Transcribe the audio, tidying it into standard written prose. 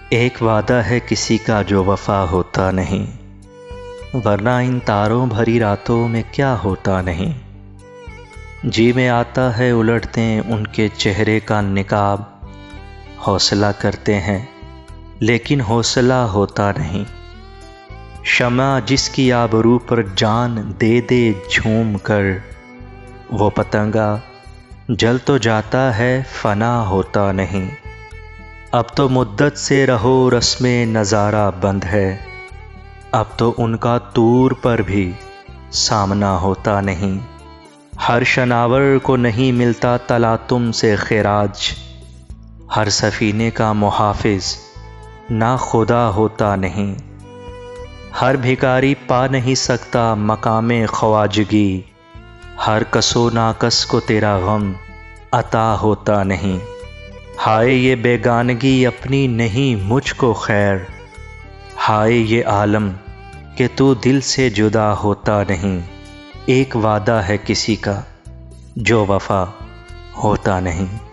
ایک وعدہ ہے کسی کا جو وفا ہوتا نہیں، ورنہ ان تاروں بھری راتوں میں کیا ہوتا نہیں۔ جی میں آتا ہے الٹ دیں ان کے چہرے کا نقاب، حوصلہ کرتے ہیں لیکن حوصلہ ہوتا نہیں۔ شمع جس کی آبرو پر جان دے دے جھوم کر، وہ پتنگا جل تو جاتا ہے فنا ہوتا نہیں۔ اب تو مدت سے رہو رسم نظارہ بند ہے، اب تو ان کا طور پر بھی سامنا ہوتا نہیں۔ ہر شناور کو نہیں ملتا تلاتم سے خراج، ہر سفینے کا محافظ نا خدا ہوتا نہیں۔ ہر بھکاری پا نہیں سکتا مقام خواجگی، ہر کس و ناکس کو تیرا غم عطا ہوتا نہیں۔ ہائے یہ بیگانگی اپنی نہیں مجھ کو خیر، ہائے یہ عالم کہ تو دل سے جدا ہوتا نہیں۔ ایک وعدہ ہے کسی کا جو وفا ہوتا نہیں۔